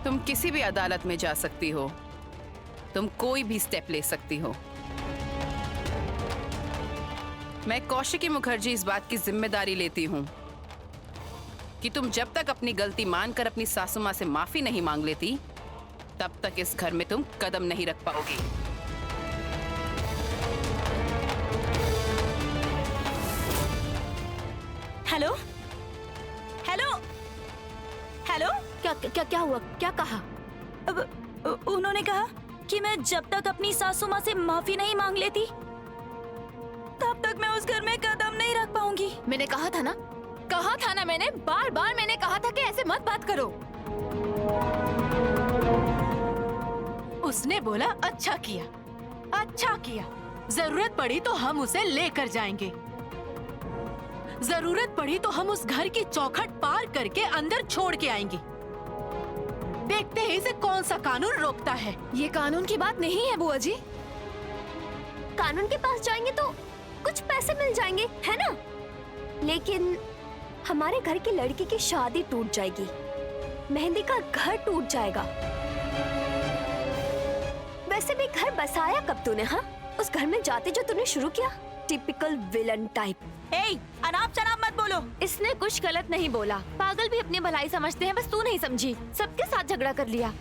तुम किसी भी अदालत में जा सकती हो, तुम कोई भी स्टेप ले सकती हो। मैं कौशिकी मुखर्जी इस बात की जिम्मेदारी लेती हूं कि तुम जब तक अपनी गलती मानकर अपनी सासू मां से माफी नहीं मांग लेती, तब तक इस घर में तुम कदम नहीं रख पाओगी। Hello hello hello. क्या क्या क्या हुआ? क्या कहा? उन्होंने कहा कि मैं जब तक अपनी सासू माँ से माफी नहीं मांग लेती, तब तक मैं उस घर में कदम नहीं रख पाऊंगी। मैंने कहा था ना, मैंने बार बार मैंने कहा था कि ऐसे मत बात करो। उसने बोला अच्छा किया, अच्छा किया। जरूरत पड़ी तो हम उसे लेकर जाएंगे, जरूरत पड़ी तो हम उस घर की चौखट पार करके अंदर छोड़ के आएंगे। देखते हैं इसे कौन सा कानून रोकता है। ये कानून की बात नहीं है बुआ जी। कानून के पास जाएंगे तो कुछ पैसे मिल जाएंगे, है ना? लेकिन हमारे घर की लड़की की शादी टूट जाएगी, मेहंदी का घर टूट जाएगा। वैसे भी घर बसाया कब तूने? हाँ, उस घर में जाते जो तूने शुरू किया, टिपिकल विलन टाइप। अनाप शनाप मत बोलो। इसने कुछ गलत नहीं बोला। पागल भी अपनी भलाई समझते हैं, बस तू नहीं समझी। सबके साथ झगड़ा कर लिया,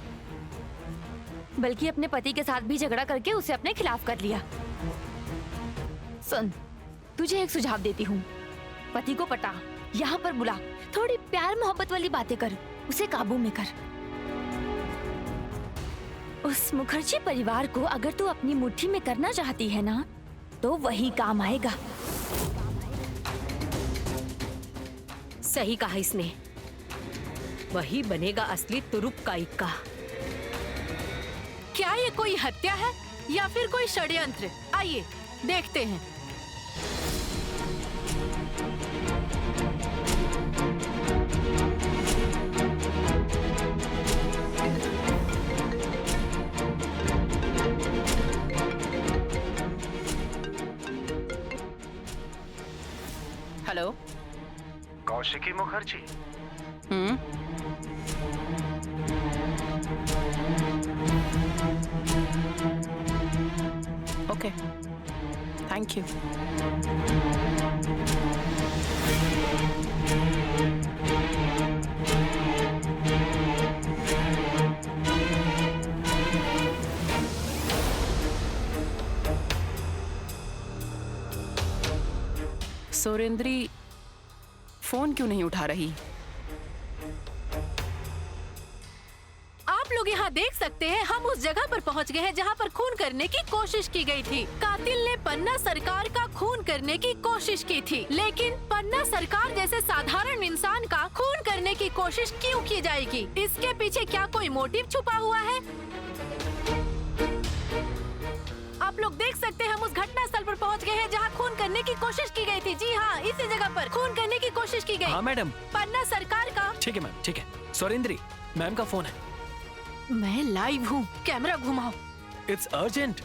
बल्कि अपने पति के साथ भी झगड़ा करके उसे अपने खिलाफ कर लिया। सुन, तुझे एक सुझाव देती हूँ, पति को पटा, यहाँ पर बुला, थोड़ी प्यार मोहब्बत वाली बातें कर, उसे काबू में कर। उस मुखर्जी परिवार को अगर तू अपनी मुट्ठी में करना चाहती है ना, तो वही काम आएगा। सही कहा इसने, वही बनेगा असली तुरुप का इक्का। क्या ये कोई हत्या है या फिर कोई षड्यंत्र? आइए देखते हैं। Hello, Kaushiki Mukherjee. Okay, thank you. Surendri phone क्यों नहीं उठा रही? आप लोग यहाँ देख सकते हैं, हम उस जगह पर पहुँच गए हैं जहाँ पर खून करने की कोशिश की गई थी। कातिल ने पन्ना सरकार का खून करने की कोशिश की थी, लेकिन पन्ना सरकार जैसे साधारण इंसान का खून करने की कोशिश क्यों की जाएगी? इसके पीछे क्या कोई मोटिव छुपा हुआ है? आप लोग देख सकते हैं, हम उस घटना स्थल पर पहुंच गए हैं जहां खून करने की कोशिश की गई थी। जी हाँ, इसी जगह पर खून करने की कोशिश की गई। हाँ मैडम, पन्ना सरकार का। ठीक है मैम, ठीक है। सुरेंद्री मैम का फोन है। मैं लाइव हूँ, कैमरा घुमाओ। It's urgent.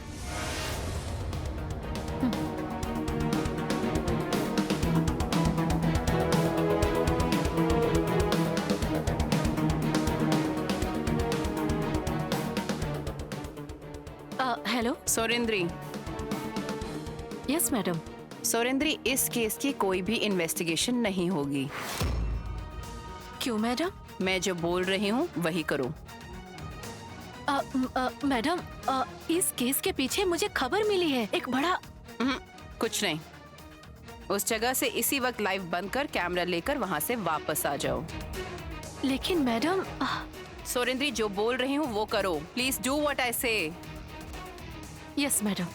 Hello Surendri. Yes madam. Surendri, इस केस की कोई भी इन्वेस्टिगेशन नहीं होगी। क्यों मैडम? मैं जो बोल रही हूँ वही करो। मैडम, इस केस के पीछे मुझे खबर मिली है, एक बड़ा। कुछ नहीं, उस जगह से इसी वक्त लाइव बंद कर कैमरा लेकर वहाँ से वापस आ जाओ। लेकिन मैडम। सुरेंद्री, जो बोल रही हूँ वो करो। प्लीज डू व्हाट आई से। Yes madam.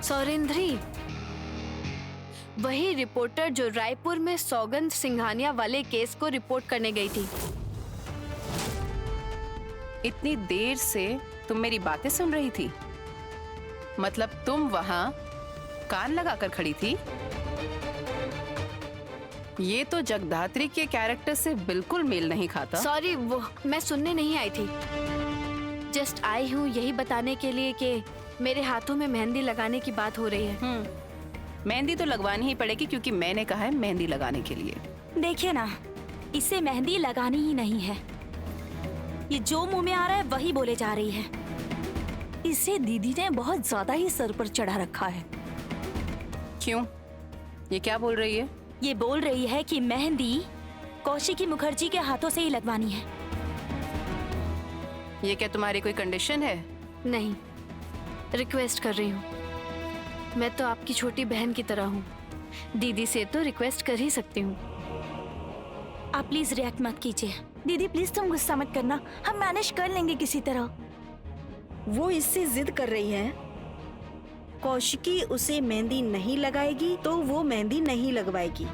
सौरेंद्री, वही रिपोर्टर जो रायपुर में सौगंध सिंघानिया वाले केस को रिपोर्ट करने गई थी। इतनी देर से तुम मेरी बातें सुन रही थी? मतलब तुम वहां कान लगाकर खड़ी थी? ये तो जगधात्री के कैरेक्टर से बिल्कुल मेल नहीं खाता। सॉरी, वो मैं सुनने नहीं आई थी। जस्ट आई हूँ यही बताने के लिए कि मेरे हाथों में मेहंदी लगाने की बात हो रही है। मेहंदी तो लगवानी ही पड़ेगी क्योंकि मैंने कहा है मेहंदी लगाने के लिए। देखिए ना, इसे मेहंदी लगानी ही नहीं है। ये जो मुंह में आ रहा है वही बोले जा रही है। इसे दीदी ने बहुत ज्यादा ही सर पर चढ़ा रखा है। क्यों? ये क्या बोल रही है? ये बोल रही है कि मेहंदी कौशिकी मुखर्जी के हाथों से ही लगवानी है। ये क्या तुम्हारी कोई कंडीशन है? नहीं, रिक्वेस्ट कर रही हूँ। मैं तो आपकी छोटी बहन की तरह हूँ, दीदी से तो रिक्वेस्ट कर ही सकती हूँ। आप प्लीज रिएक्ट मत कीजिए। दीदी प्लीज तुम गुस्सा मत करना, हम मैनेज कर लेंगे किसी तरह। वो इससे जिद कर रही है। कौशिकी उसे मेहंदी नहीं लगाएगी तो वो मेहंदी नहीं लगवाएगी।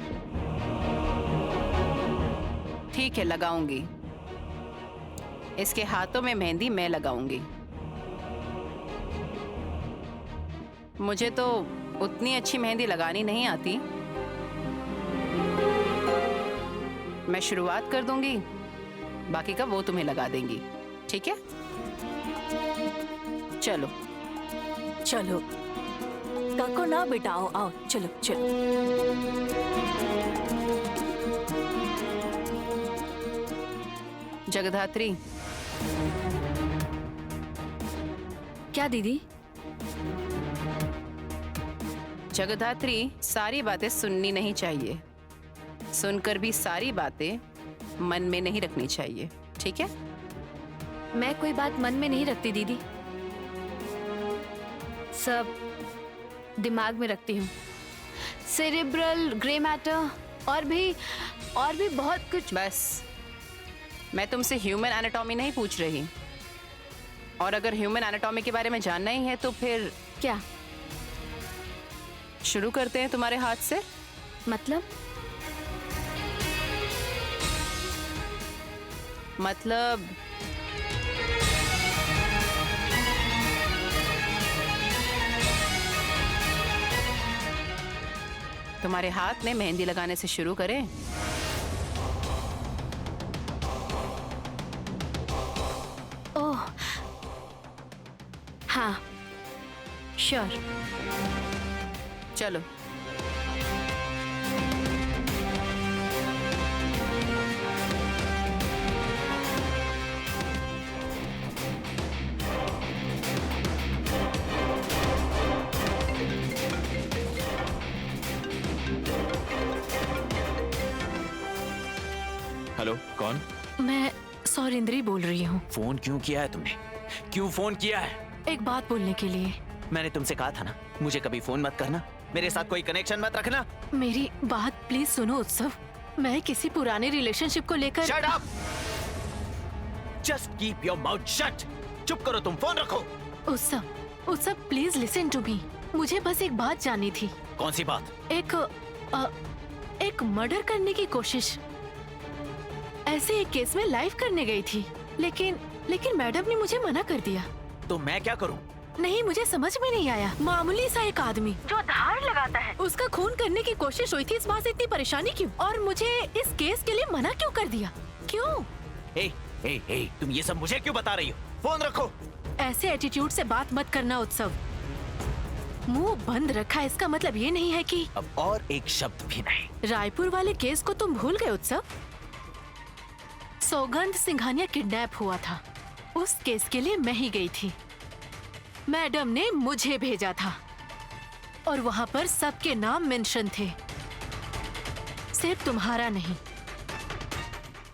ठीक है, लगाऊंगी। इसके हाथों में मेहंदी मैं लगाऊंगी। मुझे तो उतनी अच्छी मेहंदी लगानी नहीं आती। मैं शुरुआत कर दूंगी, बाकी का वो तुम्हें लगा देंगी। ठीक है? चलो चलो काको ना बेटा, आओ आओ, चलो चलो। जगधात्री, क्या दीदी? जगधात्री, सारी बातें सुननी नहीं चाहिए। सुनकर भी सारी बातें मन में नहीं रखनी चाहिए। ठीक है? मैं कोई बात मन में नहीं रखती दीदी, सब दिमाग में रखती हूँ। सेरेब्रल, ग्रे मैटर और भी बहुत कुछ। बस, मैं तुमसे ह्यूमन एनाटॉमी नहीं पूछ रही। और अगर ह्यूमन एनाटॉमी के बारे में जानना ही है तो फिर क्या? शुरू करते हैं तुम्हारे हाथ से। मतलब तुम्हारे हाथ में मेहंदी लगाने से शुरू करें। ओह हाँ, श्योर। चलो। हेलो, कौन? मैं सौरिंद्री बोल रही हूँ। फोन क्यों किया है तुमने? क्यों फोन किया है? एक बात बोलने के लिए। मैंने तुमसे कहा था ना, मुझे कभी फोन मत करना, मेरे साथ कोई कनेक्शन मत रखना। मेरी बात प्लीज सुनो उत्सव। मैं किसी पुराने रिलेशनशिप को लेकर। Shut up! Just keep your mouth shut. चुप करो, तुम फोन रखो। उत्सव प्लीज लिसन टू मी। मुझे बस एक बात जाननी थी। कौन सी बात? एक मर्डर करने की कोशिश। ऐसे एक केस में लाइफ करने गई थी, लेकिन मैडम ने मुझे मना कर दिया। तो मैं क्या करूं? नहीं, मुझे समझ में नहीं आया। मामूली सा एक आदमी जो धार लगाता है, उसका खून करने की कोशिश हुई थी। इस बात से इतनी परेशानी क्यों? और मुझे इस केस के लिए मना क्यों कर दिया? क्यों? ए, तुम ये सब मुझे क्यों बता रही हो? फोन रखो। ऐसे एटीट्यूड से बात मत करना उत्सव। मुंह बंद रखा, इसका मतलब ये नहीं है कि। अब और एक शब्द भी नहीं। रायपुर वाले केस को तुम भूल गए उत्सव? सौगंध सिंघानिया किडनैप हुआ था, उस केस के लिए मैं ही गई थी। मैडम ने मुझे भेजा था और वहां पर सबके नाम मेंशन थे, सिर्फ तुम्हारा नहीं।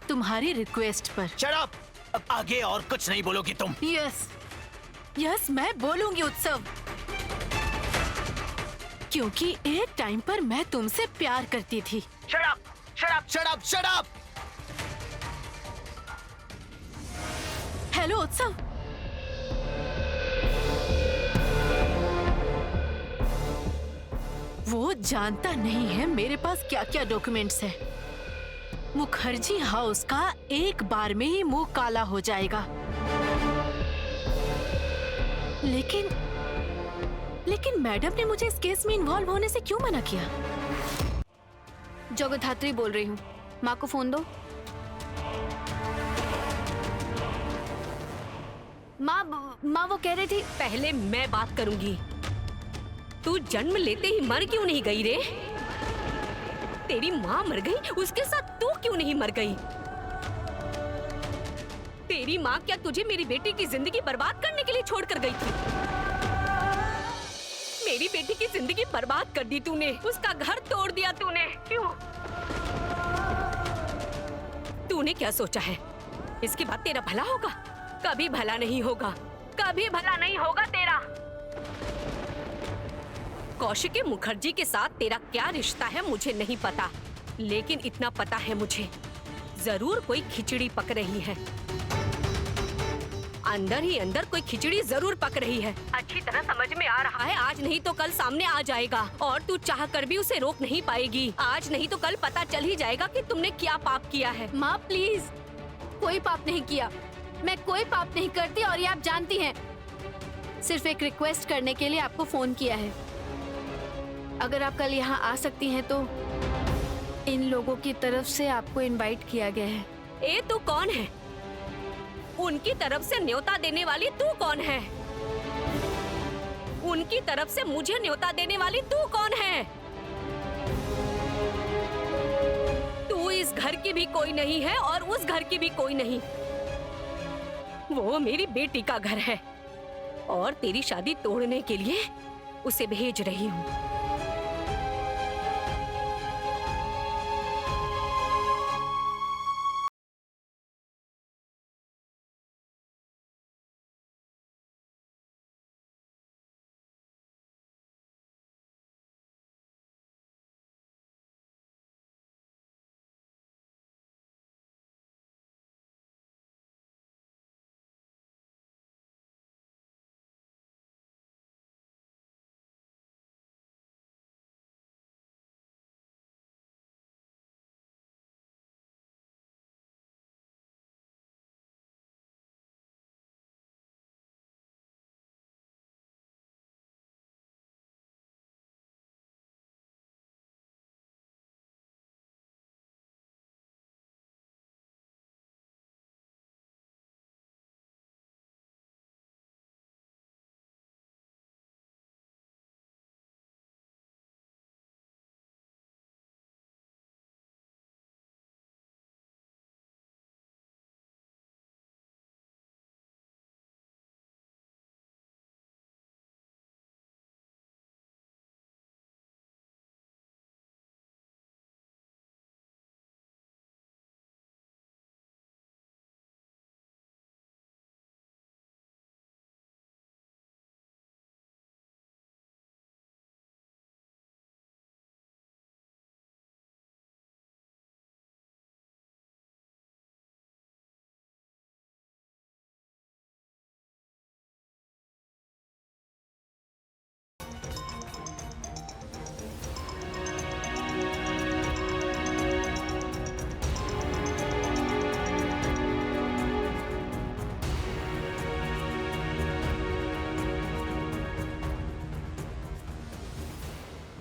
तुम्हारी रिक्वेस्ट पर। Shut up! अब आगे और कुछ नहीं बोलोगी तुम। यस, मैं बोलूंगी उत्सव, क्योंकि एक टाइम पर मैं तुमसे प्यार करती थी। Shut up! Shut up! Shut up! Shut up! Hello उत्सव। वो जानता नहीं है मेरे पास क्या क्या डॉक्यूमेंट्स है। मुखर्जी हाउस का एक बार में ही मुंह काला हो जाएगा। लेकिन मैडम ने मुझे इस केस में इन्वॉल्व होने से क्यों मना किया? जगधात्री बोल रही हूँ, माँ को फोन दो। माँ वो कह रही थी। पहले मैं बात करूंगी। तू जन्म लेते ही मर क्यों नहीं गई रे? तेरी माँ मर गई, उसके साथ तू क्यों नहीं मर गई? तेरी माँ क्या तुझे मेरी बेटी की जिंदगी बर्बाद करने के लिए छोड़कर गई थी? मेरी बेटी की जिंदगी बर्बाद कर दी तूने, उसका घर तोड़ दिया तूने। क्यों? तूने क्या सोचा है? इसके बाद तेरा भला होगा? कभी भला नहीं होगा, कभी भला नहीं होगा तेरा। कौशिकी मुखर्जी के साथ तेरा क्या रिश्ता है मुझे नहीं पता, लेकिन इतना पता है मुझे, जरूर कोई खिचड़ी पक रही है। अंदर ही अंदर कोई खिचड़ी जरूर पक रही है। अच्छी तरह समझ में आ रहा है, आज नहीं तो कल सामने आ जाएगा और तू चाह कर भी उसे रोक नहीं पाएगी। आज नहीं तो कल पता चल ही जाएगा कि तुमने क्या पाप किया है। माँ प्लीज, कोई पाप नहीं किया, मैं कोई पाप नहीं करती और ये आप जानती हैं। सिर्फ एक रिक्वेस्ट करने के लिए आपको फोन किया है। अगर आप कल यहाँ आ सकती हैं तो इन लोगों की तरफ से आपको इनवाइट किया गया है। ए तू कौन है? उनकी तरफ से न्योता देने वाली तू कौन है? उनकी तरफ से मुझे न्योता देने वाली तू कौन है? तू इस घर की भी कोई नहीं है और उस घर की भी कोई नहीं। वो मेरी बेटी का घर है और तेरी शादी तोड़ने के लिए उसे भेज रही हूँ।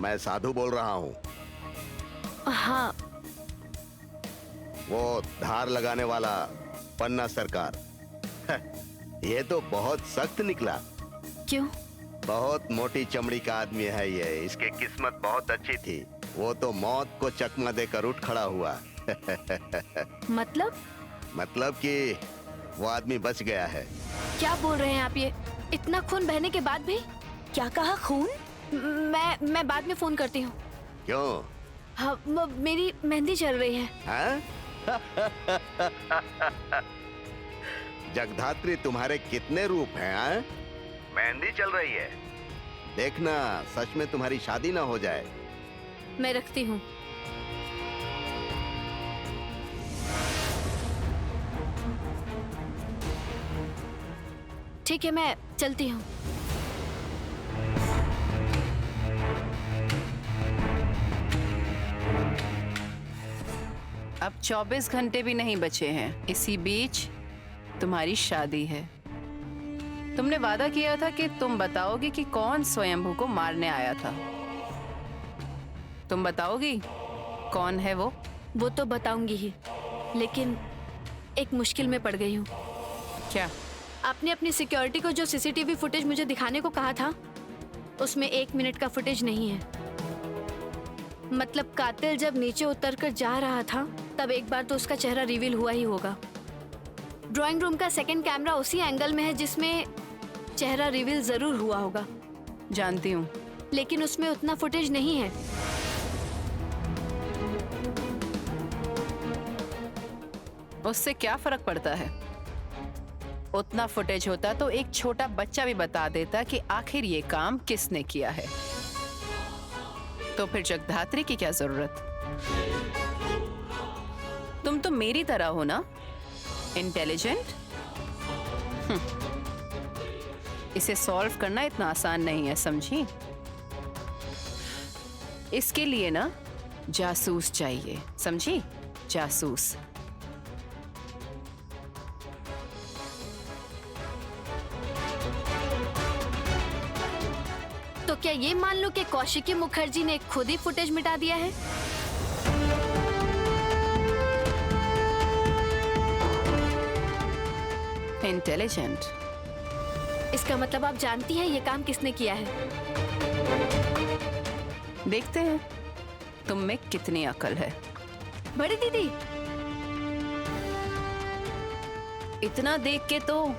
मैं साधु बोल रहा हूँ। हाँ। वो धार लगाने वाला पन्ना सरकार। ये तो बहुत सख्त निकला। क्यों? बहुत मोटी चमड़ी का आदमी है ये। इसकी किस्मत बहुत अच्छी थी। वो तो मौत को चकमा देकर उठ खड़ा हुआ। मतलब कि वो आदमी बच गया है। क्या बोल रहे हैं आप ये? इतना खून बहने के बाद भी? क्या कहा? खून? मैं बाद में फोन करती हूँ। क्यों? हाँ, मेरी मेहंदी चल रही है। हाँ? जगधात्री तुम्हारे कितने रूप हैं? हाँ? मेहंदी चल रही है। देखना सच में तुम्हारी शादी ना हो जाए। मैं रखती हूँ। ठीक है, मैं चलती हूँ। अब 24 घंटे भी नहीं बचे हैं। इसी बीच तुम्हारी शादी है। तुमने वादा किया था कि तुम बताओगी कि कौन स्वयंभू को मारने आया था। तुम बताओगी कौन है वो? वो तो बताऊंगी ही, लेकिन एक मुश्किल में पड़ गई हूँ। क्या? आपने अपनी सिक्योरिटी को जो सीसीटीवी फुटेज मुझे दिखाने को कहा था, उसमें 1 मिनट का फुटेज नहीं है। मतलब कातिल जब नीचे उतरकर जा रहा था, तब एक बार तो उसका चेहरा रिवील हुआ ही होगा। ड्राइंग रूम का सेकंड कैमरा उसी एंगल में है जिसमें चेहरा रिवील जरूर हुआ होगा। जानती हूँ, लेकिन उसमें उतना फुटेज नहीं है। उससे क्या फर्क पड़ता है? उतना फुटेज होता तो एक छोटा बच्चा भी बता देता कि आखिर ये काम किसने किया है। तो फिर जगधात्री की क्या जरूरत? तुम तो मेरी तरह हो ना, इंटेलिजेंट। इसे सॉल्व करना इतना आसान नहीं है, समझी? इसके लिए ना जासूस चाहिए, समझी? जासूस। तो क्या ये मान लो कि कौशिकी मुखर्जी ने खुद ही फुटेज मिटा दिया है? इंटेलिजेंट। इसका मतलब आप जानती हैं ये काम किसने किया है। देखते हैं तुम में कितनी अकल है। बड़ी दीदी, इतना देख के तो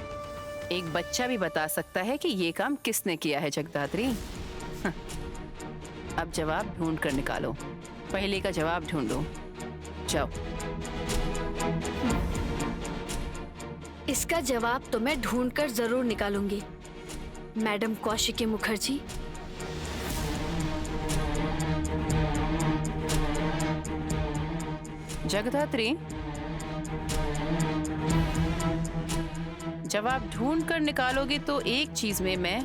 एक बच्चा भी बता सकता है कि ये काम किसने किया है, जगदात्री। अब जवाब ढूंढ कर निकालो। पहले का जवाब ढूंढो, जाओ। इसका जवाब तो मैं ढूंढ कर जरूर निकालूंगी, मैडम कौशिकी मुखर्जी। जगदात्री, जवाब ढूंढ कर निकालोगे तो एक चीज में मैं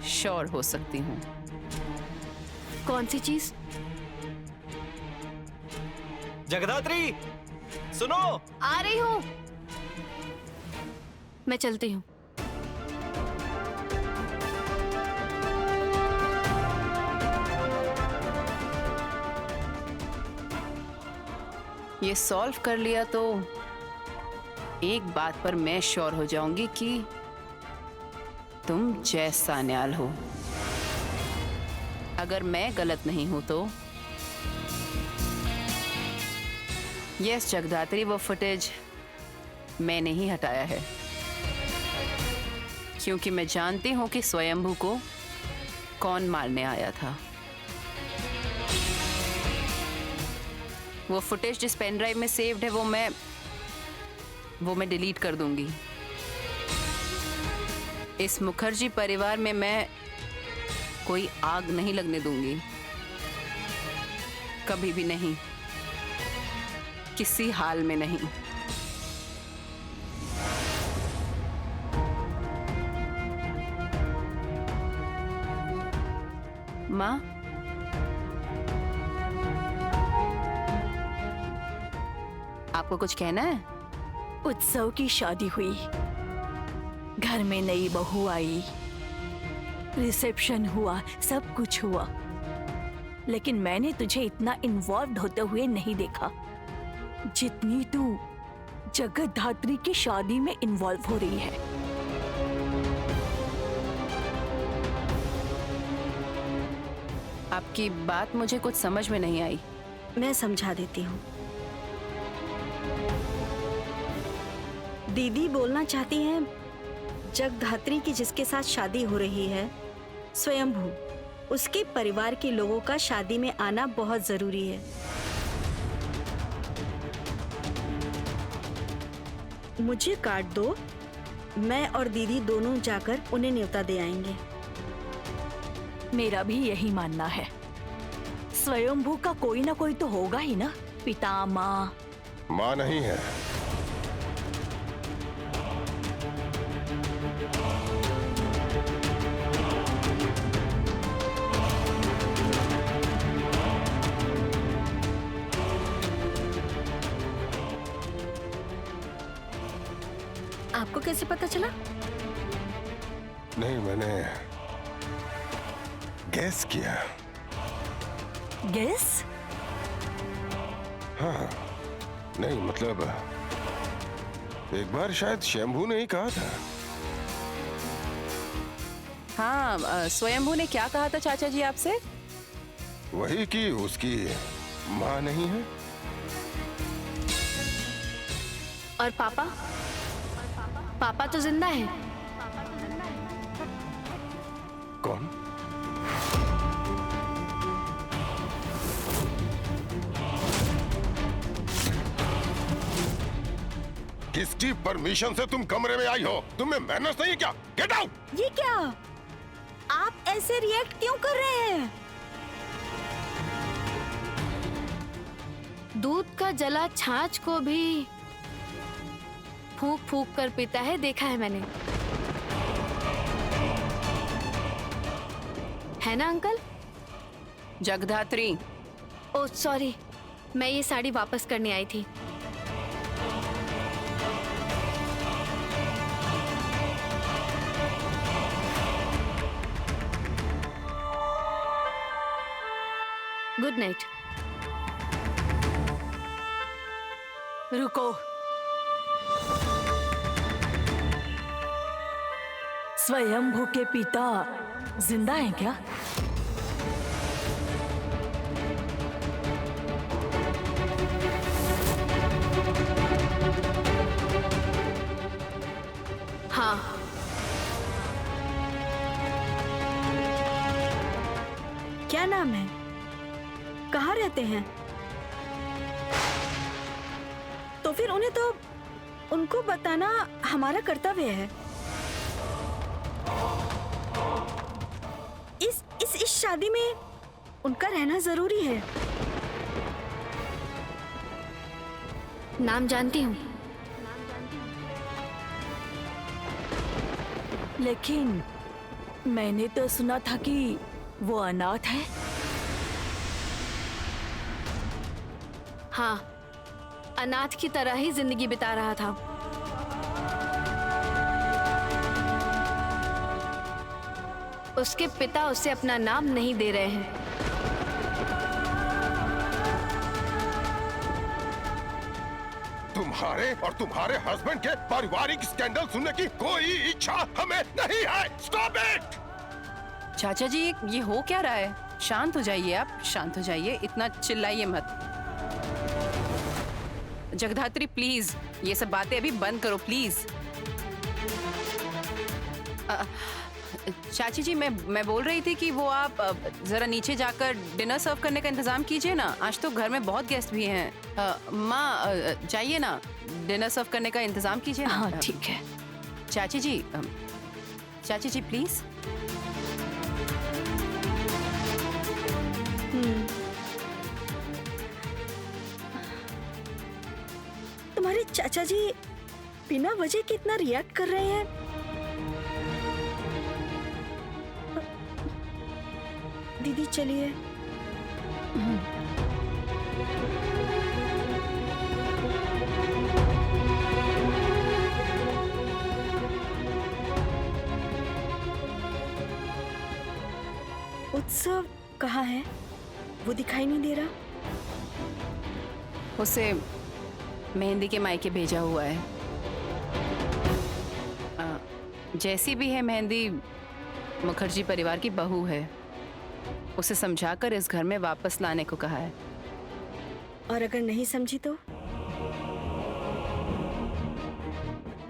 श्योर हो सकती हूँ। कौन सी चीज? जगदात्री, सुनो। आ रही हूँ, मैं चलती हूँ। ये सॉल्व कर लिया तो एक बात पर मैं श्योर हो जाऊंगी कि तुम जय सान्याल हो। अगर मैं गलत नहीं हूं तो यस जगदात्री, वो फुटेज मैंने ही हटाया है, क्योंकि मैं जानती हूं कि स्वयंभू को कौन मारने आया था। वो फुटेज जिस पेन ड्राइव में सेव्ड है वो मैं डिलीट कर दूंगी। इस मुखर्जी परिवार में मैं कोई आग नहीं लगने दूंगी, कभी भी नहीं, किसी हाल में नहीं। माँ, आपको कुछ कहना है? उत्सव की शादी हुई, घर में नई बहू आई, रिसेप्शन हुआ, सब कुछ हुआ, लेकिन मैंने तुझे इतना इन्वॉल्व होते हुए नहीं देखा जितनी तू जगधात्री की शादी में इन्वॉल्व हो रही है। आपकी बात मुझे कुछ समझ में नहीं आई। मैं समझा देती हूँ। दीदी बोलना चाहती हैं जगधात्री की जिसके साथ शादी हो रही है, स्वयंभू, उसके परिवार के लोगों का शादी में आना बहुत जरूरी है। मुझे काट दो, मैं और दीदी दोनों जाकर उन्हें न्योता दे आएंगे। मेरा भी यही मानना है। स्वयंभू का कोई ना कोई तो होगा ही ना, पिता, माँ। माँ नहीं है। आपको कैसे पता चला? नहीं, मैंने गैस किया। गैस? हाँ, नहीं मतलब एक बार शायद शंभू ने ही कहा था हाँ, स्वयंभू ने क्या कहा था चाचा जी आपसे? वही कि उसकी माँ नहीं है। और पापा? पापा तो जिंदा है। कौन? किसकी परमिशन से तुम कमरे में आई हो? तुम्हें मैनर्स नहीं है क्या? Get out! ये क्या? आप ऐसे रिएक्ट क्यों कर रहे हैं? दूध का जला छाछ को भी फूंक फूंक कर पीता है, देखा है मैंने। है ना अंकल? जगधात्री। ओह सॉरी, मैं ये साड़ी वापस करने आई थी। Good night. रुको। स्वयंभू के पिता जिंदा हैं क्या? हाँ। क्या नाम है? कहाँ रहते हैं? तो फिर उन्हें तो उनको बताना हमारा कर्तव्य है। इस शादी में उनका रहना जरूरी है। नाम जानती हूँ, लेकिन मैंने तो सुना था कि वो अनाथ है। हाँ, अनाथ की तरह ही जिंदगी बिता रहा था। उसके पिता उसे अपना नाम नहीं दे रहे हैं। तुम्हारे और तुम्हारे हस्बैंड के पारिवारिक स्कैंडल सुनने की कोई इच्छा हमें नहीं है। Stop it! चाचा जी, ये हो क्या रहा है? शांत हो जाइए, आप शांत हो जाइए, इतना चिल्लाइए मत। जगधात्री प्लीज, ये सब बातें अभी बंद करो प्लीज। चाची जी, मैं बोल रही थी कि वो आप जरा नीचे जाकर डिनर सर्व करने का इंतजाम कीजिए ना। आज तो घर में बहुत गेस्ट भी हैं। माँ जाइए ना, डिनर सर्व करने का इंतजाम कीजिए ना। हाँ ठीक है। चाची जी प्लीज। तुम्हारे चाचा जी बिना वजह के इतना रिएक्ट कर रहे हैं। दीदी चलिए। उत्सव कहाँ है? वो दिखाई नहीं दे रहा। उसे मेहंदी के मायके भेजा हुआ है। जैसी भी है, मेहंदी मुखर्जी परिवार की बहू है। उसे समझाकर इस घर में वापस लाने को कहा है। और अगर नहीं समझी तो?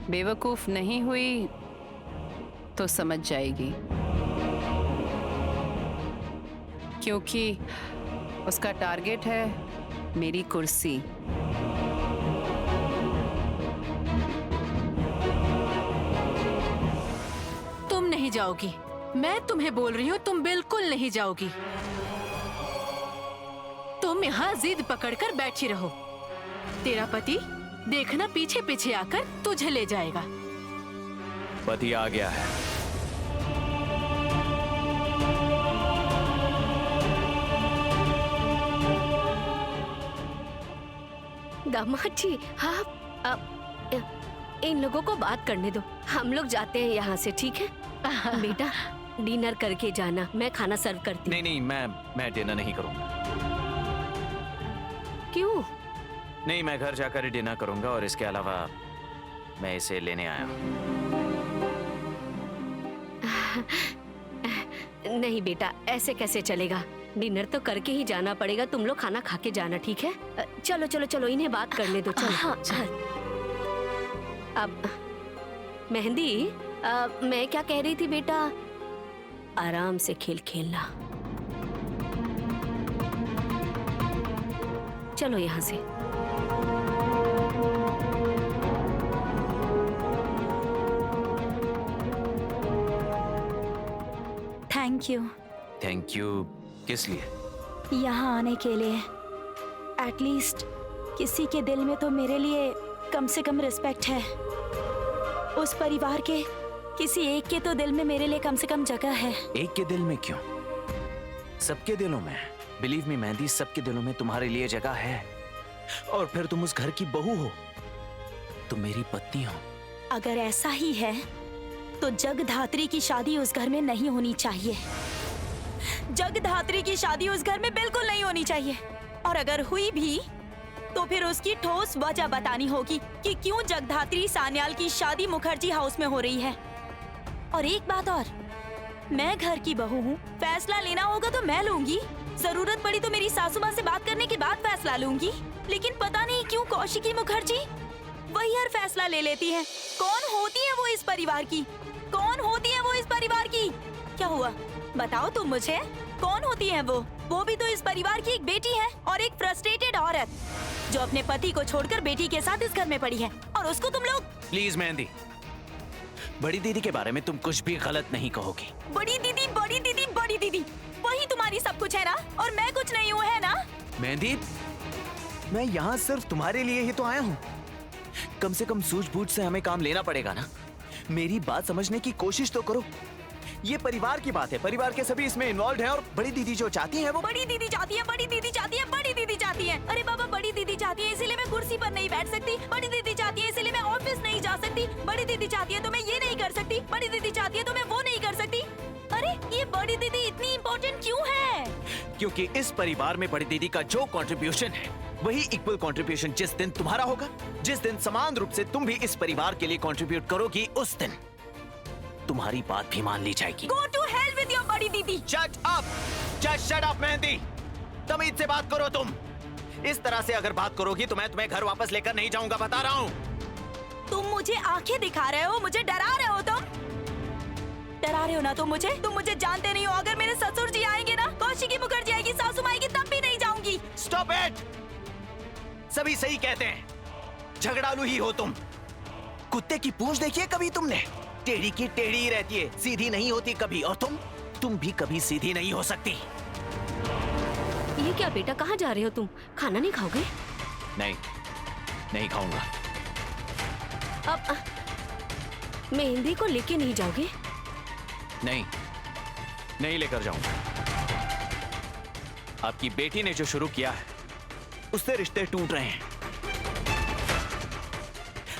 बेवकूफ नहीं हुई तो समझ जाएगी, क्योंकि उसका टारगेट है मेरी कुर्सी। तुम नहीं जाओगी, मैं तुम्हें बोल रही हूँ, तुम बिल्कुल नहीं जाओगी। तुम यहाँ जिद पकड़कर बैठी रहो। तेरा पति देखना पीछे पीछे आकर तुझे ले जाएगा। पति आ गया है। दामाद जी, आप इन लोगों को बात करने दो। हम लोग जाते हैं यहाँ से, ठीक है? बेटा डिनर करके जाना, मैं खाना सर्व करती हूँ। नहीं, मैं डिनर नहीं करूंगा। क्यों? नहीं, मैं घर जाकर ही डिनर करूंगा, और इसके अलावा मैं इसे लेने आया हूँ। नहीं बेटा, ऐसे कैसे चलेगा? डिनर तो करके ही जाना पड़ेगा। तुम लोग खाना खा के जाना, ठीक है? चलो चलो चलो, इन्हें बात करने दो। चलो। हाँ, अब मेहंदी, मैं क्या कह रही थी बेटा, आराम से खेल खेलना। चलो यहाँ से। Thank you. थैंक यू किस लिए? यहाँ आने के लिए। एटलीस्ट किसी के दिल में तो मेरे लिए कम से कम रिस्पेक्ट है। उस परिवार के किसी एक के तो दिल में मेरे लिए कम से कम जगह है। एक के दिल में क्यों? सबके दिलों में। बिलीव मी मेहंदी, सबके दिलों में तुम्हारे लिए जगह है। और फिर तुम उस घर की बहू हो, तुम मेरी पत्नी हो। अगर ऐसा ही है तो जगधात्री की शादी उस घर में नहीं होनी चाहिए। जगधात्री की शादी उस घर में बिल्कुल नहीं होनी चाहिए। और अगर हुई भी तो फिर उसकी ठोस वजह बतानी होगी कि क्यों जगधात्री सान्याल की शादी मुखर्जी हाउस में हो रही है। और एक बात और, मैं घर की बहू हूँ, फैसला लेना होगा तो मैं लूंगी। जरूरत पड़ी तो मेरी सासू माँ से बात करने के बाद फैसला लूंगी। लेकिन पता नहीं क्यों कौशिकी मुखर्जी वही हर फैसला ले लेती है। कौन होती है वो इस परिवार की? कौन होती है वो इस परिवार की? क्या हुआ, बताओ तुम मुझे, कौन होती है वो? वो भी तो इस परिवार की एक बेटी है और एक फ्रस्ट्रेटेड औरत जो अपने पति को छोड़कर बेटी के साथ इस घर में पड़ी है। और उसको तुम लोग। प्लीज मेहंदी, बड़ी दीदी के बारे में तुम कुछ भी गलत नहीं कहोगी। बड़ी दीदी, बड़ी दीदी, बड़ी दीदी, वही तुम्हारी सब कुछ है ना? और मैं कुछ नहीं हूँ, है ना? मेहंदी, मैं यहाँ सिर्फ तुम्हारे लिए ही तो आया हूँ। कम से कम सूझबूझ से हमें काम लेना पड़ेगा ना। मेरी बात समझने की कोशिश तो करो। ये परिवार की बात है, परिवार के सभी इसमें इन्वॉल्व हैं। और बड़ी दीदी जो चाहती है वो बड़ी दीदी चाहती है, बड़ी दीदी चाहती है, बड़ी दीदी चाहती है। अरे बाबा, बड़ी दीदी चाहती है इसीलिए मैं कुर्सी पर नहीं बैठ सकती। बड़ी दीदी चाहती है इसीलिए मैं ऑफिस नहीं जा सकती। बड़ी दीदी चाहती है तो मैं ये नहीं कर सकती। बड़ी दीदी चाहती है तो मैं वो नहीं कर सकती। अरे ये बड़ी दीदी इतनी इम्पोर्टेंट क्यों है? क्योंकि इस परिवार में बड़ी दीदी का जो कंट्रीब्यूशन है वही इक्वल कंट्रीब्यूशन जिस दिन तुम्हारा होगा, जिस दिन समान रूप से तुम भी इस परिवार के लिए कंट्रीब्यूट करोगी, उस दिन तुम्हारी बात भी मान ली जाएगी। Go to hell with your बड़ी दीदी। Shut up! Just shut up, mehndi. तमीज से बात करो तुम। इस तरह से अगर बात करोगी तो मैं तुम्हें घर वापस लेकर नहीं जाऊंगा, बता रहा हूँ। तुम मुझे आंखें दिखा रहे हो, मुझे डरा रहे हो। तुम डरा रहे हो ना तुम मुझे जानते नहीं हो। अगर मेरे ससुर जी आएंगे ना, कौशिकी मुखर्जी आएगी, सासू माँ आएगी, तब भी नहीं जाऊंगी। Stop it! सभी सही कहते हैं, झगड़ालू ही हो तुम। कुत्ते की पूंछ देखिए कभी तुमने? टेढ़ी की टेढ़ी ही रहती है, सीधी नहीं होती कभी। और तुम भी कभी सीधी नहीं हो सकती। ये क्या बेटा, कहाँ जा रहे हो तुम? खाना नहीं खाओगे? नहीं खाऊंगा। अब मेहंदी को लेके नहीं जाओगे? नहीं लेकर जाऊंगा। आपकी बेटी ने जो शुरू किया है उससे रिश्ते टूट रहे हैं।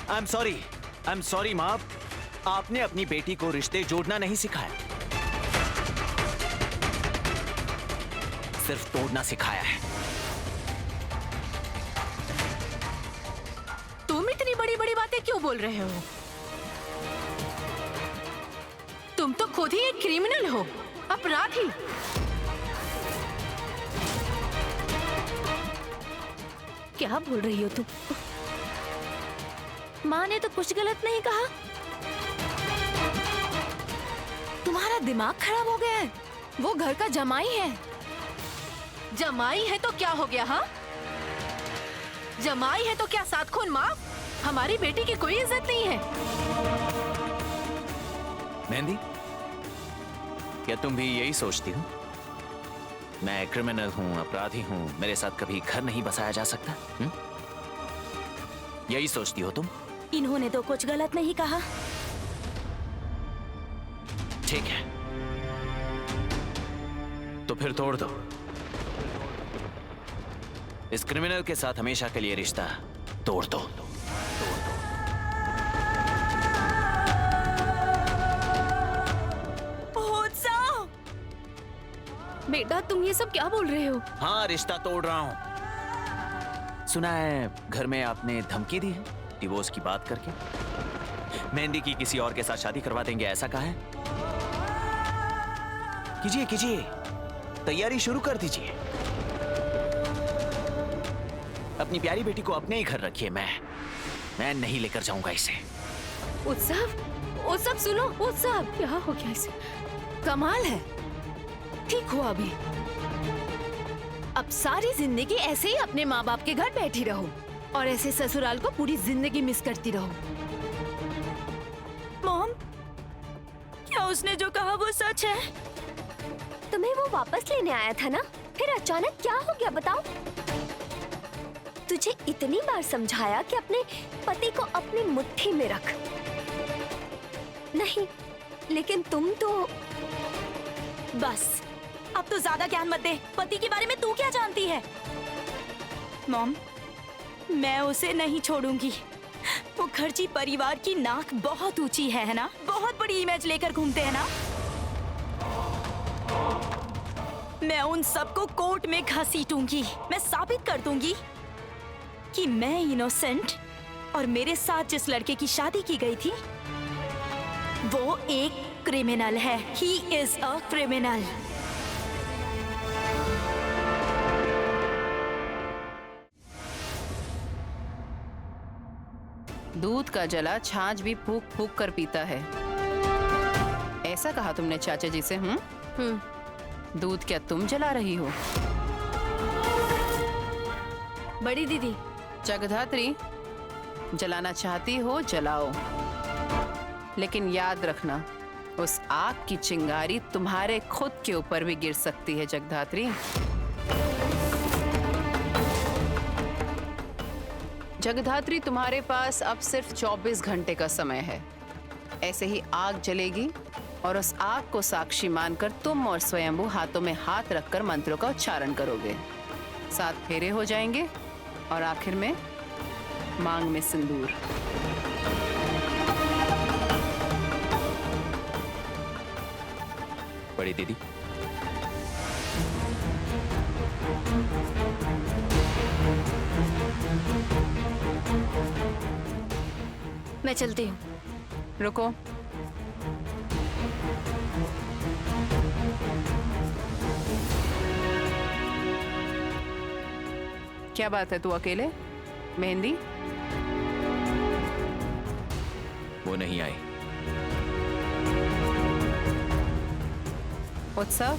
आई एम सॉरी माँ, आपने अपनी बेटी को रिश्ते जोड़ना नहीं सिखाया, सिर्फ तोड़ना सिखाया है। तुम इतनी बड़ी बड़ी बातें क्यों बोल रहे हो? तुम तो खुद ही एक क्रिमिनल हो, अपराधी। क्या बोल रही हो तुम? माँ ने तो कुछ गलत नहीं कहा। तुम्हारा दिमाग खराब हो गया है। वो घर का जमाई है। जमाई है तो क्या हो गया? हाँ, जमाई है तो क्या सात खून माफ? हमारी बेटी की कोई इज्जत नहीं है। मेहंदी, क्या तुम भी यही सोचती हो? मैं क्रिमिनल हूँ, अपराधी हूँ, मेरे साथ कभी घर नहीं बसाया जा सकता? यही सोचती हो तुम? इन्होंने तो कुछ गलत नहीं कहा। ठीक है, तो फिर तोड़ दो। इस क्रिमिनल के साथ हमेशा के लिए रिश्ता तोड़ दो। बेटा तुम ये सब क्या बोल रहे हो? हाँ, रिश्ता तोड़ रहा हूं। सुना है घर में आपने धमकी दी है डिवोर्स की बात करके। मेहंदी की किसी और के साथ शादी करवा देंगे, ऐसा कहा है? कीजिए कीजिए, तैयारी शुरू कर दीजिए। अपनी प्यारी बेटी को अपने ही घर रखिए, मैं नहीं लेकर जाऊंगा इसे। उत्सव सुनो, उत्सव क्या हो गया इसे? कमाल है, ठीक हुआ अभी। अब सारी जिंदगी ऐसे ही अपने माँ बाप के घर बैठी रहो और ऐसे ससुराल को पूरी जिंदगी मिस करती रहो। मॉम, क्या उसने जो कहा वो सच है? तुम्हें वो वापस लेने आया था ना, फिर अचानक क्या हो गया बताओ? तुझे इतनी बार समझाया कि अपने पति को अपनी मुट्ठी में रख, नहीं, लेकिन तुम तो बस, अब तो ज्यादा ज्ञान मत दे। पति के बारे में तू क्या जानती है? मॉम, मैं उसे नहीं छोड़ूंगी। मुखर्जी परिवार की नाक बहुत ऊंची है ना? बहुत बड़ी इमेज लेकर घूमते हैं ना? मैं उन सबको कोर्ट में घसीटूंगी। मैं साबित कर दूंगी कि मैं इनोसेंट और मेरे साथ जिस लड़के की शादी की गई थी वो एक क्रिमिनल है। He is a criminal. दूध का जला छाछ भी फूक फूक कर पीता है, ऐसा कहा तुमने चाचा जी से? दूध क्या तुम जला रही हो? बड़ी दीदी, जगधात्री, जलाना चाहती हो जलाओ, लेकिन याद रखना उस आग की चिंगारी तुम्हारे खुद के ऊपर भी गिर सकती है। जगधात्री, जगधात्री, तुम्हारे पास अब सिर्फ 24 घंटे का समय है। ऐसे ही आग जलेगी और उस आग को साक्षी मानकर तुम और स्वयंभू हाथों में हाथ रखकर मंत्रों का उच्चारण करोगे। 7 फेरे हो जाएंगे और आखिर में मांग में सिंदूर। बड़ी दीदी, मैं चलती हूँ। रुको, क्या बात है, तू अकेले? मेहंदी वो नहीं आई। उत्सव,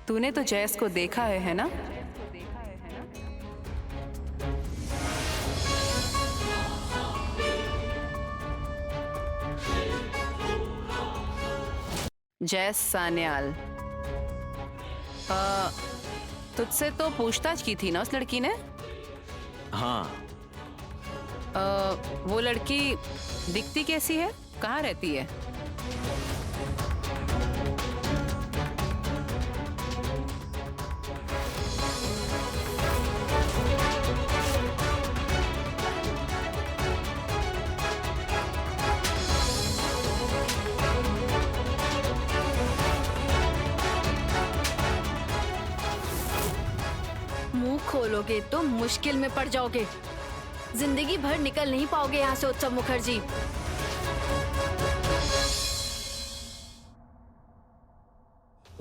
तूने तो जैस को देखा है ना? जैस सान्याल, तुझसे तो पूछताछ की थी ना उस लड़की ने? हाँ। वो लड़की दिखती कैसी है? कहाँ रहती है? मुंह खोलोगे तो मुश्किल में पड़ जाओगे। जिंदगी भर निकल नहीं पाओगे यहाँ से उत्सव मुखर्जी।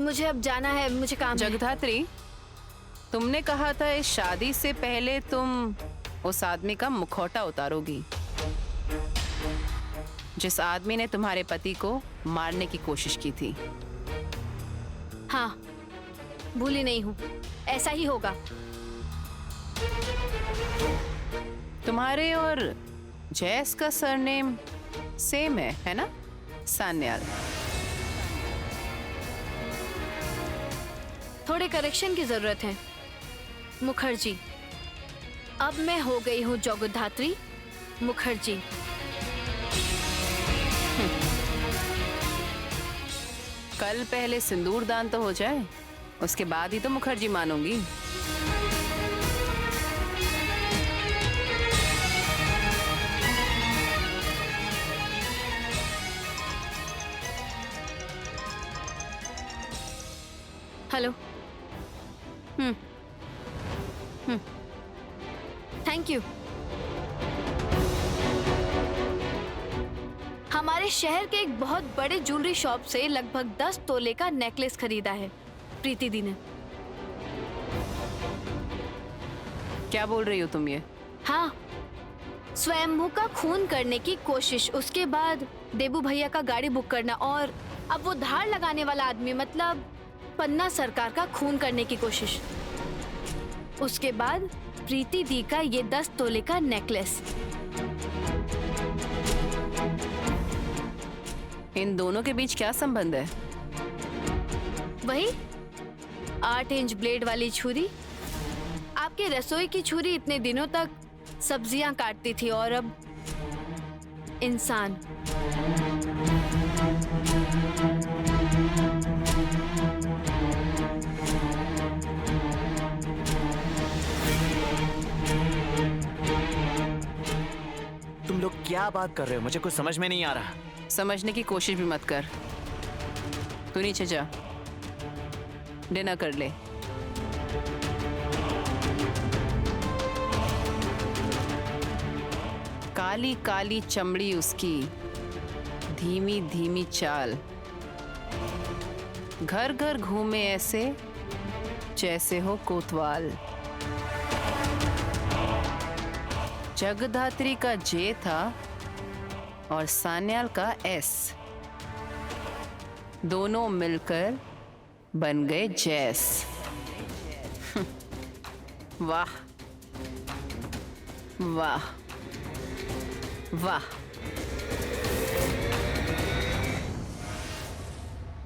मुझे अब जाना है, मुझे काम है। जगधात्री, तुमने कहा था इस शादी से पहले तुम उस आदमी का मुखौटा उतारोगी जिस आदमी ने तुम्हारे पति को मारने की कोशिश की थी। हाँ, भूली नहीं हूँ, ऐसा ही होगा। तुम्हारे और जैस का सरनेम सेम है ना? सान्याल। थोड़े करेक्शन की जरूरत है मुखर्जी। अब मैं हो गई हूँ जगधात्री मुखर्जी। कल पहले सिंदूर दान तो हो जाए, उसके बाद ही तो मुखर्जी मानूंगी। हेलो। Thank you. हम हमारे शहर के एक बहुत बड़े ज्वेलरी शॉप से लगभग 10 तोले का नेकलेस खरीदा है प्रीति दी ने। क्या बोल रही हो तुम ये? हाँ, स्वयंभू का खून करने की कोशिश, उसके बाद देबू भैया का गाड़ी बुक करना और अब वो धार लगाने वाला आदमी मतलब पन्ना सरकार का खून करने की कोशिश। उसके बाद प्रीति दी का ये 10 तोले का नेकलेस। इन दोनों के बीच क्या संबंध है? वही 8 इंच ब्लेड वाली छुरी। आपके रसोई की छुरी इतने दिनों तक सब्जियां काटती थी और अब इंसान। तुम लोग क्या बात कर रहे हो? मुझे कुछ समझ में नहीं आ रहा। समझने की कोशिश भी मत कर। तू नीचे जा, डिनर कर ले। काली काली चमड़ी उसकी, धीमी धीमी चाल, घर घर घूमे ऐसे जैसे हो कोतवाल। जगधात्री का जे था और सान्याल का एस, दोनों मिलकर बन गए जैस। वाह वाह वाह।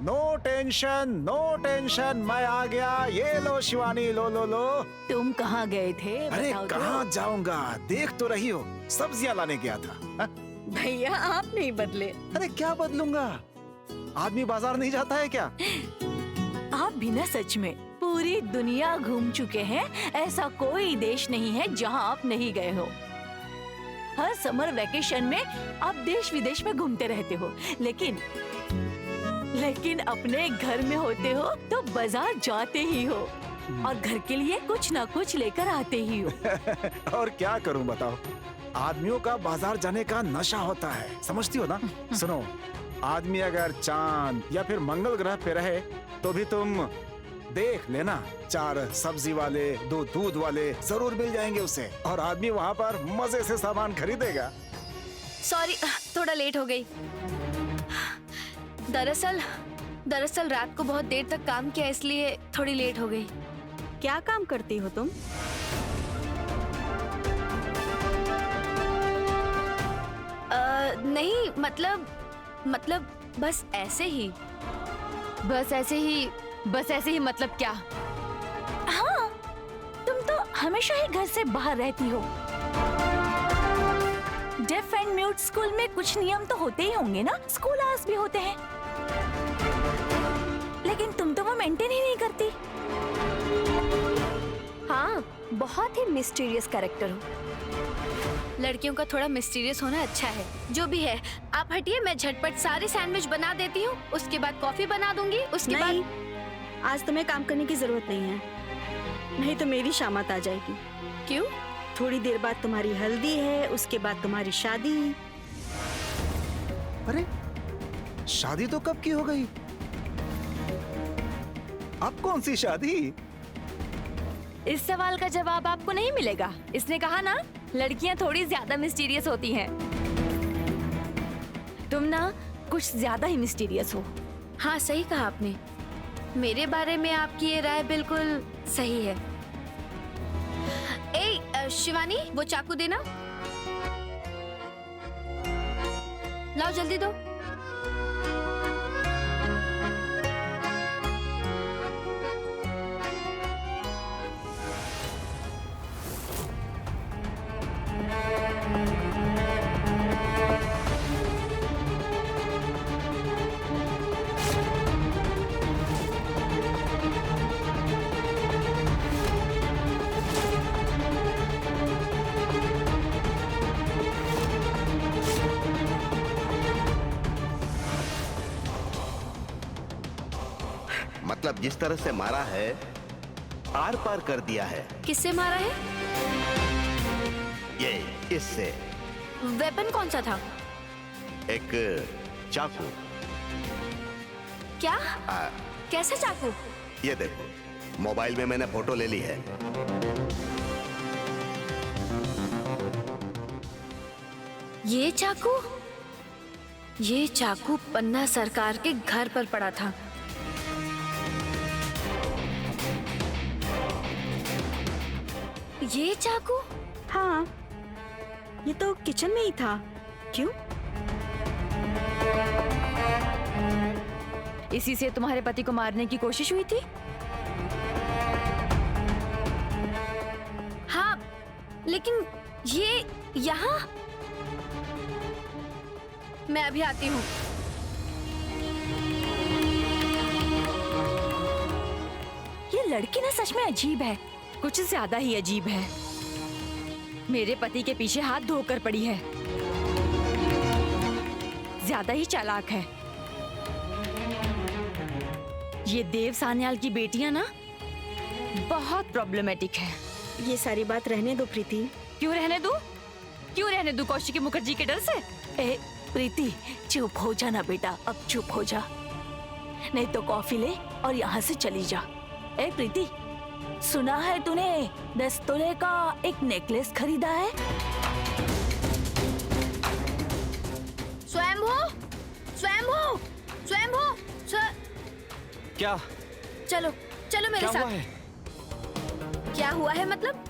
नो टेंशन, मैं आ गया। ये लो शिवानी, लो लो लो। तुम कहाँ गए थे? अरे बताओ तो। कहाँ जाऊंगा, देख तो रही हो, सब्जियां लाने गया था। हा? भैया आप नहीं बदले। अरे क्या बदलूंगा, आदमी बाजार नहीं जाता है क्या? आप भी ना सच में पूरी दुनिया घूम चुके हैं। ऐसा कोई देश नहीं है जहां आप नहीं गए हो। हर समर वेकेशन में आप देश विदेश में घूमते रहते हो, लेकिन अपने घर में होते हो तो बाजार जाते ही हो और घर के लिए कुछ ना कुछ लेकर आते ही हो। और क्या करूं बताओ, आदमियों का बाजार जाने का नशा होता है, समझती हो ना? सुनो, आदमी अगर चांद या फिर मंगल ग्रह पे रहे तो भी तुम देख लेना, 4 सब्जी वाले, 2 दूध वाले जरूर मिल जाएंगे उसे, और आदमी वहाँ पर मजे से सामान खरीदेगा। सॉरी, थोड़ा लेट हो गई। दरअसल रात को बहुत देर तक काम किया, इसलिए थोड़ी लेट हो गई। क्या काम करती हो तुम? नहीं, मतलब बस ऐसे ही मतलब क्या? हाँ, तुम तो हमेशा ही घर से बाहर रहती हो। डेफ एंड म्यूट स्कूल में कुछ नियम तो होते ही होंगे ना, स्कूल आवर्स भी होते हैं, लेकिन तुम तो वो मेंटेन ही नहीं करती। हाँ, बहुत ही मिस्टीरियस कैरेक्टर हो। लड़कियों का थोड़ा मिस्टीरियस होना अच्छा है। जो भी है, आप हटिए, मैं झटपट सारे सैंडविच बना देती हूँ, उसके बाद कॉफी बना दूंगी, उसके नहीं, बाद आज तुम्हें काम करने की जरूरत नहीं है, नहीं तो मेरी शामत आ जाएगी। क्यों? थोड़ी देर बाद तुम्हारी हल्दी है, उसके बाद तुम्हारी शादी। अरे शादी तो कब की हो गई? अब कौन सी शादी? इस सवाल का जवाब आपको नहीं मिलेगा। इसने कहा ना, लड़कियां थोड़ी ज्यादा मिस्टीरियस होती हैं। तुम ना कुछ ज्यादा ही मिस्टीरियस हो। हाँ, सही कहा आपने। मेरे बारे में आपकी ये राय बिल्कुल सही है। शिवानी, वो चाकू देना। लाओ, जल्दी दो। मतलब जिस तरह से मारा है, आर पार कर दिया है। किससे मारा है? ये इससे। वेपन कौन सा था? एक चाकू। क्या? कैसे चाकू? ये देखो, मोबाइल में मैंने फोटो ले ली है। ये चाकू? ये चाकू पन्ना सरकार के घर पर पड़ा था। ये चाकू? हाँ, ये तो किचन में ही था। क्यों? इसी से तुम्हारे पति को मारने की कोशिश हुई थी? हाँ, लेकिन ये यहाँ? मैं अभी आती हूँ। ये लड़की ना सच में अजीब है, कुछ ज्यादा ही अजीब है। मेरे पति के पीछे हाथ धोकर पड़ी है, ज्यादा ही चालाक है। ये देव सान्याल की बेटियां ना बहुत प्रॉब्लमेटिक है। ये सारी बात रहने दो प्रीति। क्यों रहने दूं? क्यों रहने दूं कौशिकी मुखर्जी के डर से? ए प्रीति, चुप हो जा ना बेटा, अब चुप हो जा, नहीं तो कॉफी ले और यहाँ से चली जा। ए प्रीति, सुना है तूने 10 तोले का एक नेकलेस खरीदा है? स्वयंभू, स्वयंभू, स्वयंभू, क्या? चलो चलो मेरे क्या साथ। हुआ है? क्या हुआ है मतलब?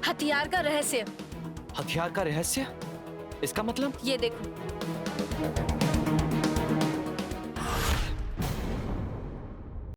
हथियार का रहस्य। हथियार का रहस्य? इसका मतलब? ये देखो।